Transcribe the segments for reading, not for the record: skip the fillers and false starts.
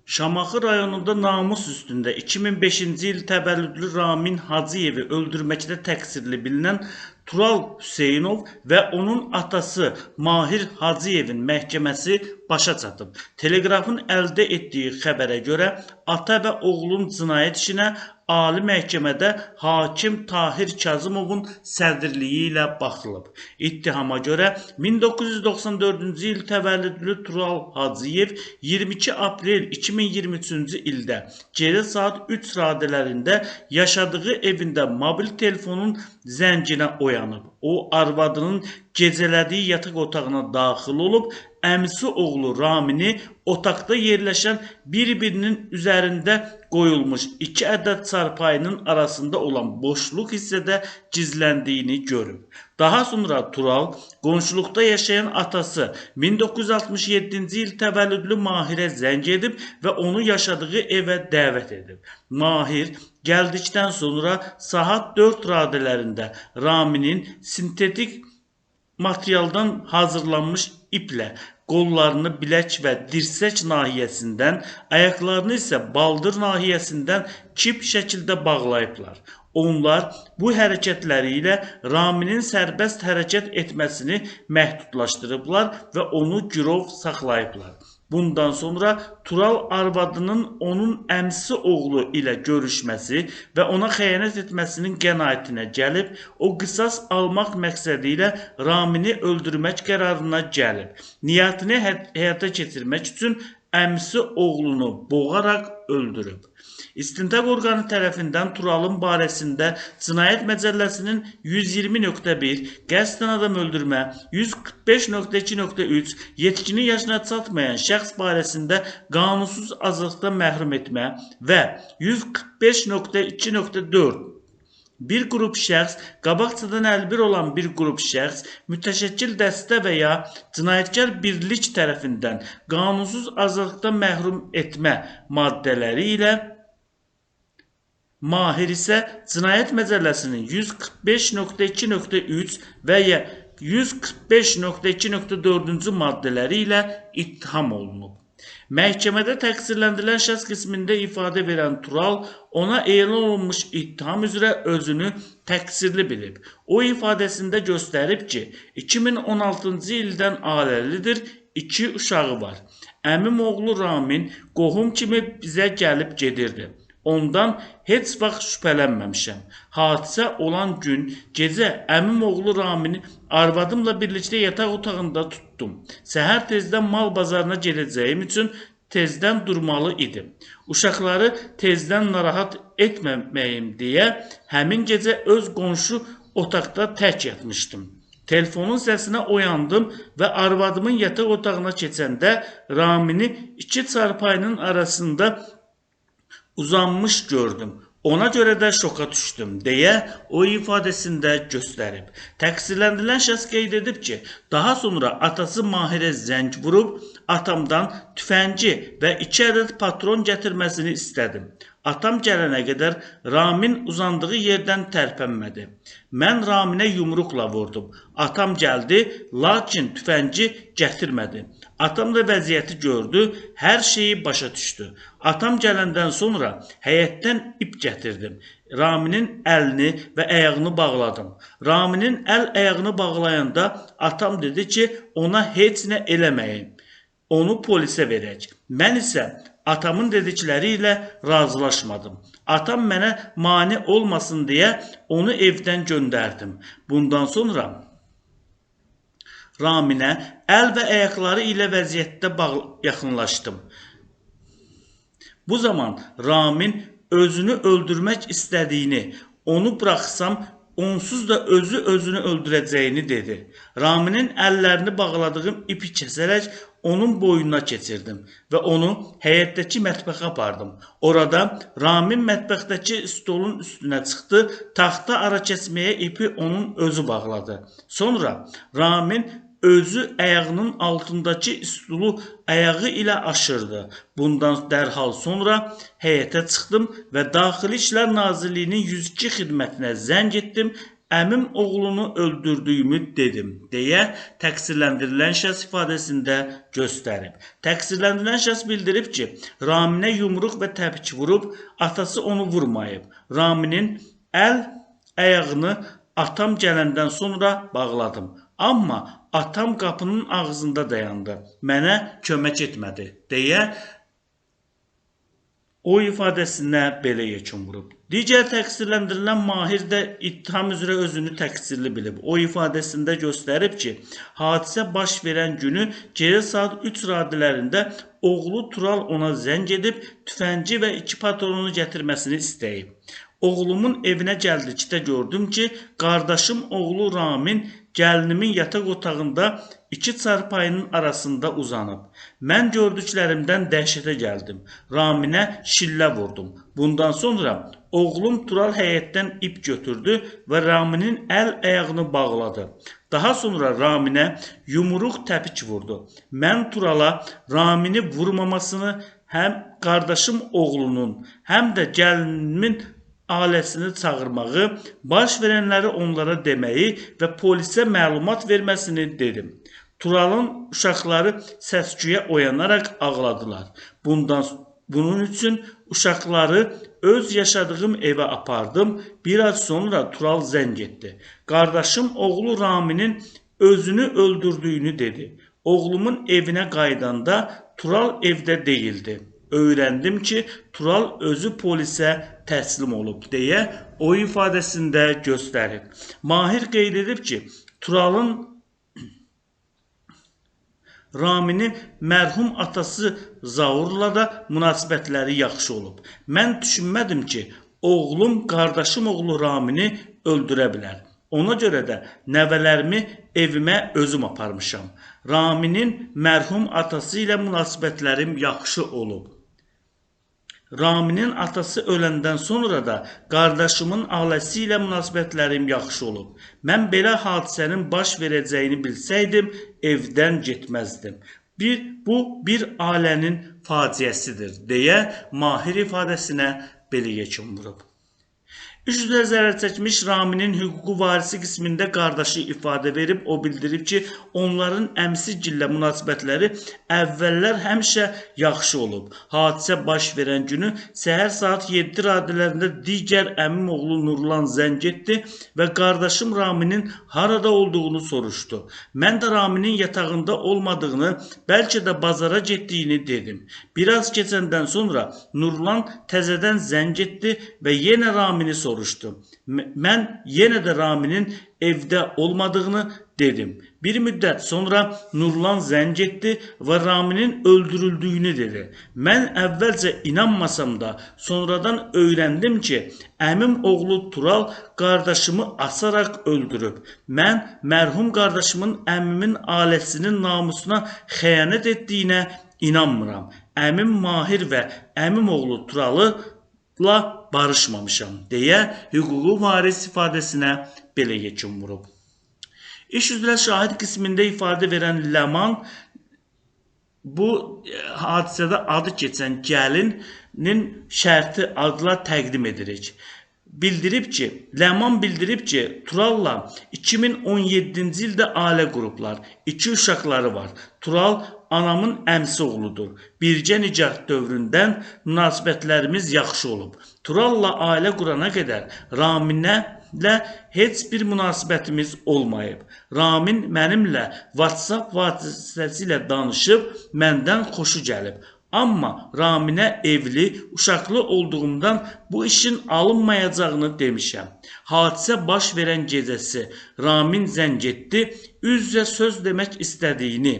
Şamaxı rayonunda namus üstündə 2005-ci il təvəllüdlü Ramin Hacıyevi öldürməkdə təqsirli bilinən Tural Hüseynov və onun atası Mahir Hacıyevin məhkəməsi başa çatıb. Telegrafın əldə etdiyi xəbərə görə ata və oğlun cinayət işinə Ali Məhkəmədə hakim Tahir Kazımovun sədrliyi ilə baxılıb. İttihama görə 1994-cü il təvəllüdlü Tural Hacıyev 22 aprel 2023-cü ildə gecə saat 3 radələrində yaşadığı evində mobil telefonun zənginə oyanıb. O, arvadının gecələdiyi yataq otağına daxil olub, əmisi oğlu Ramini otaqda yerləşən bir-birinin üzərində qoyulmuş 2 ədəd çarpayının arasında olan boşluq hissədə gizləndiyini görüb. Daha sonra Tural, qonşuluqda yaşayan atası 1967-ci il təvəllüdlü Mahirə zəng edib və onu yaşadığı evə dəvət edib. Mahir gəldikdən sonra saat 4 radələrində Raminin sintetik materialdan hazırlanmış iplə qollarını bilək və dirsək nahiyəsindən, ayaqlarını isə baldır nahiyəsindən kip şəkildə bağlayıblar. Onlar bu hərəkətləri ilə Raminin sərbəst hərəkət etməsini məhdudlaşdırıblar və onu girov saxlayıblar. Bundan sonra Tural arvadının onun əmsi oğlu ilə görüşməsi və ona xəyanət etməsinin qənaətinə gəlib, o qisas almaq məqsədi ilə Ramini öldürmək qərarına gəlib. Niyyətini həyata keçirmək üçün əmsi oğlunu boğaraq öldürüb. İstintaq orqanı tərəfindən Turalın barəsində Cinayət Məcəlləsinin 120.1, qəsdən adam öldürmə, 145.2.3, yetkini yaşına çatmayan şəxs barəsində qanunsuz azadlıqdan məhrum etmə və 145.2.4 bir qrup şəxs, qabaqcadan əlbir olan bir qrup şəxs, mütəşəkkil dəstə və ya cinayətkar birlik tərəfindən qanunsuz azadlıqdan məhrum etmə maddələri ilə Mahir isə Cinayət Məcəlləsinin 145.2.3 və ya 145.2.4-cü maddələri ilə ittiham olunub. Məhkəmədə təqsirləndirilən şəxs qismində ifadə verən Tural ona elan olunmuş ittiham üzrə özünü təqsirli bilib. O ifadəsində göstərib ki, 2016-cı ildən ailəlidir, 2 uşağı var. Əmim oğlu Ramin qohum kimi bizə gəlib gedirdi. Ondan heç vaxt şübhələnməmişəm. Hadisə olan gün gecə əmim oğlu Ramini arvadımla birlikdə yataq otağında tutdum. Səhər tezdən mal bazarına gedəcəyim üçün tezdən durmalı idim. Uşaqları tezdən narahat etməməyim deyə həmin gecə öz qonşu otaqda tək yatmışdım. Telefonun səsinə oyandım və arvadımın yataq otağına keçəndə Ramini 2 çarpayının arasında uzanmış gördüm. Ona görə də şoka düşdüm deyə o ifadəsində göstərib. Təqsirləndirilən şəxs qeyd edib ki, daha sonra atası Mahirə zəng vurub, atamdan tüfəngi və 2 ədəd patron gətirməsini istədim. Atam gələnə qədər Ramin uzandığı yerdən tərpənmədi. Mən Raminə yumruqla vurdum. Atam gəldi, lakin tüfəngi gətirmədi. Atam da vəziyyəti gördü, hər şeyi başa düşdü. Atam gələndən sonra həyətdən ip gətirdim. Raminin əlini və ayağını bağladım. Raminin əl-ayağını bağlayanda atam dedi ki, ona heç nə eləməyin. Onu polisə verək. Mən isə atamın dedikləri ilə razılaşmadım. Atam mənə mane olmasın deyə onu evdən göndərdim. Bundan sonra Raminə əl və ayaqları ilə vəziyyətdə yaxınlaşdım. Bu zaman Ramin özünü öldürmək istədiyini, onu buraxsam onsuz da özünü öldürəcəyini dedi. Raminin əllərini bağladığım ipi kəsərək onun boynuna keçirdim və onu həyətdəki mətbəxə apardım. Orada Ramin mətbəxdəki stolun üstünə çıxdı, taxta ara kəsməyə ipi onun özü bağladı. Sonra Ramin özü ayağının altındakı stulu ayağı ilə aşırdı. Bundan dərhal sonra həyətə çıxdım və Daxili İşlər Nazirliyinin 102 xidmətinə zəng etdim. əmim oğlunu öldürdüyümü dedim deyə təqsirləndirilən şəxs ifadəsində göstərib. Təqsirləndirilən şəxs bildirib ki, Raminə yumruq və təpik vurub, atası onu vurmayıb. Raminin əl ayağını atam gələndən sonra bağladım. Amma atam qapının ağzında dayandı. Mənə kömək etmədi deyə o ifadəsinə belə yekun vurub. Digər təqsirləndirilən Mahir də ittiham üzrə özünü təqsirli bilib. O ifadəsində göstərib ki, hadisə baş verən günü gecə saat 3 radələrində oğlu Tural ona zəng edib, tüfəngi və 2 patronunu gətirməsini istəyib. Oğlumun evinə gəldikdə gördüm ki, qardaşım oğlu Ramin gəlinimin yataq otağında 2 çarpayının arasında uzanıb. Mən gördüklərimdən dəhşətə gəldim. Raminə şillə vurdum. Bundan sonra oğlum Tural həyətdən ip götürdü və Raminin əl ayağını bağladı. Daha sonra Raminə yumruq təpik vurdu. Mən Turala Ramini vurmamasını həm qardaşım oğlunun, həm də gəlinimin ailəsini çağırmağı, baş verənləri onlara deməyi və polisə məlumat verməsini dedim. Turalın uşaqları səsküyə oyanaraq ağladılar. Bunun üçün uşaqları öz yaşadığım evə apardım. Bir az sonra Tural zəng etdi. Qardaşım oğlu Raminin özünü öldürdüyünü dedi. Oğlumun evinə qaydanda Tural evdə deyildi. Öyrəndim ki, Tural özü polisə təslim olub deyə o ifadəsində göstərib. Mahir qeyd edib ki, Turalın Raminin mərhum atası Zaurla da münasibətləri yaxşı olub. Mən düşünmədim ki, oğlum qardaşım oğlu Ramini öldürə bilər. Ona görə də nəvələrimi evimə özüm aparmışam. Raminin mərhum atası ilə münasibətlərim yaxşı olub. Raminin atası öləndən sonra da qardaşımın ailəsi ilə münasibətlərim yaxşı olub. Mən belə hadisənin baş verəcəyini bilsəydim, evdən getməzdim. Bu bir ailənin faciəsidir deyə Mahir ifadəsinə belə yekun vurub. İş üzrə zərər çəkmiş Raminin hüquqi varisi qismində qardaşı ifadə verib, o bildirib ki, onların əmsigillə münasibətləri əvvəllər həmişə yaxşı olub. Hadisə baş verən günü səhər saat 7 radələrində digər əmim oğlu Nurlan zəng etdi və qardaşım Raminin harada olduğunu soruşdu. Mən də Raminin yatağında olmadığını, bəlkə də bazara getdiyini dedim. Biraz keçəndən sonra Nurlan təzədən zəng etdi və yenə Ramini soruşdu. Mən yenə də Raminin evdə olmadığını dedim. Bir müddət sonra Nurlan zəng etdi və Raminin öldürüldüyünü dedi. Mən əvvəlcə inanmasam da sonradan öyrəndim ki, əmim oğlu Tural qardaşımı asaraq öldürüb. Mən mərhum qardaşımın əmimin ailəsinin namusuna xəyanət etdiyinə inanmıram. Əmim Mahir və əmim oğlu Turalı barışmamışam deyə hüquqi varis ifadəsinə belə yekun vurub. İş üzrə şahid qismində ifadə verən Ləman bu hadisədə adı keçən gəlinin şərti adla təqdim edirik. Ləman bildirib ki, Turalla 2017-ci ildə ailə qurublar. 2 uşaqları var. Tural anamın əmsi oğludur. Birgə nicah dövründən münasibətlərimiz yaxşı olub. Turalla ailə qurana qədər Raminlə heç bir münasibətimiz olmayıb. Ramin mənimlə WhatsApp vasitəsilə danışıb, məndən xoşu gəlib. Amma Raminə evli, uşaqlı olduğumdan bu işin alınmayacağını demişəm. Hadisə baş verən gecəsi Ramin zəng etdi, üz-üzə söz demək istədiyini,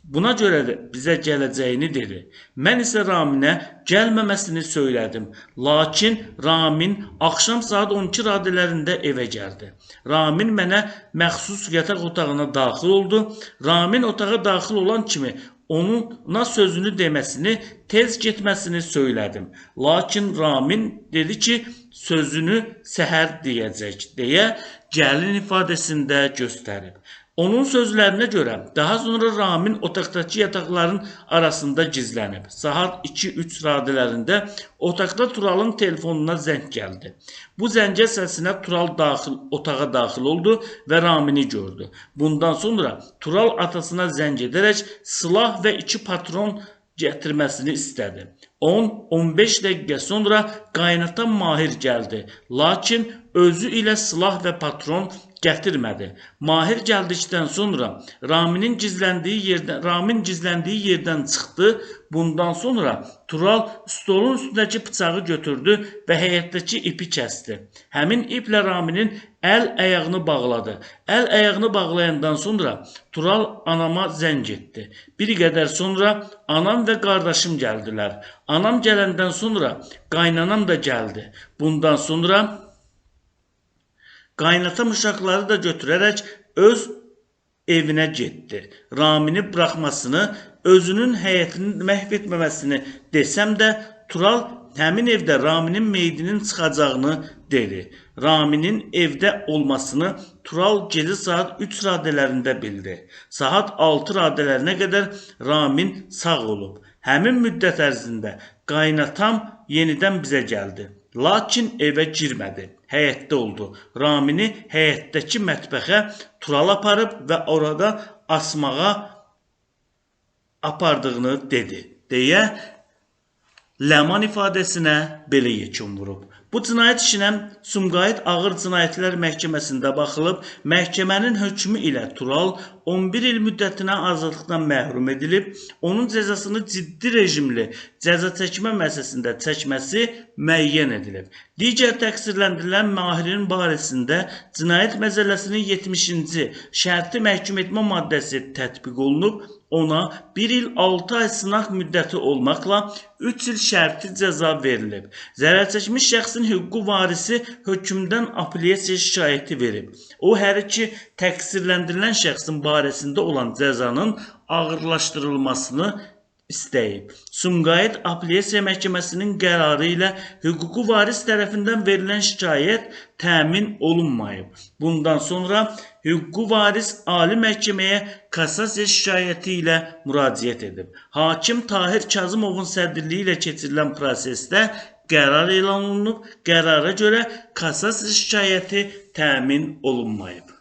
buna görə də bizə gələcəyini dedi. Mən isə Raminə gəlməməsini söylədim. Lakin Ramin axşam saat 12 radələrində evə gəldi. Ramin mənə məxsus yataq otağına daxil oldu. Ramin otağa daxil olan kimi ona sözünü deməsini, tez getməsini söylədim. Lakin Ramin dedi ki, sözünü səhər deyəcək deyə gəlin ifadəsində göstərib. Onun sözlerine göre daha sonra Ramin otaqdakı yataqların arasında gizlənib. Saat 2-3 radələrində otaqda Turalın telefonuna zəng gəldi. Bu zəngə səsinə Tural otağa daxil oldu və Ramini gördü. Bundan sonra Tural atasına zəng edərək silah və 2 patron gətirməsini istədi. 10-15 dəqiqə sonra qaynatan Mahir gəldi. Lakin özü ilə silah və patron gətirmədi. Mahir gəldikdən sonra Ramin gizləndiyi yerdən çıxdı. Bundan sonra Tural stolun üstündəki bıçağı götürdü və həyətdəki ipi kəsdi. Həmin iplə Raminin əl-ayağını bağladı. Əl-ayağını bağlayandan sonra Tural anama zəng etdi. Bir qədər sonra anam və qardaşım gəldilər. Anam gələndən sonra qaynanam da gəldi. Bundan sonra qaynatam uşaqları da götürərək öz evinə getdi. Ramini buraxmasını, özünün həyətini məhv etməməsini desəm də, Tural həmin evdə Raminin meydinin çıxacağını dedi. Raminin evdə olmasını Tural gecə saat 3 radələrində bildi. Saat 6 radələrinə qədər Ramin sağ olub. Həmin müddət ərzində qaynatam yenidən bizə gəldi. Lakin evə girmədi. Həyətdə oldu. Ramini həyətdəki mətbəxə Tural aparıb və orada asmağa apardığını dedi. Deyə Ləman ifadəsinə belə yekun vurub. Bu cinayət işinə Sumqayıt Ağır Cinayətlər Məhkəməsində baxılıb, məhkəmənin hökmü ilə Tural 11 il müddətinə azadlıqdan məhrum edilib, onun cəzasını ciddi rejimli cəza çəkmə müəssisəsində çəkməsi müəyyən edilib. Digər təqsirləndirilən Mahirin barəsində Cinayət Məcəlləsinin 70-ci şərti məhkum etmə maddəsi tətbiq olunub, ona 1 il 6 ay sınaq müddəti olmaqla 3 il şərti cəza verilib. Zərərçəkmiş şəxsin hüquqi varisi hökmdən apellyasiya şikayəti verib. O, hər iki təqsirləndirilən şəxsin barəsində olan cəzanın ağırlaşdırılmasını istəyib. Sumqayıt Apellyasiya Məhkəməsinin qərarı ilə hüquqi varis tərəfindən verilən şikayət təmin olunmayıb. Bundan sonra hüquqi varis Ali Məhkəməyə kassasiya şikayəti ilə müraciət edib. Hakim Tahir Kazımovun sədrliyi ilə keçirilən prosesdə qərar elan olunub. Qərara görə kassasiya şikayəti təmin olunmayıb.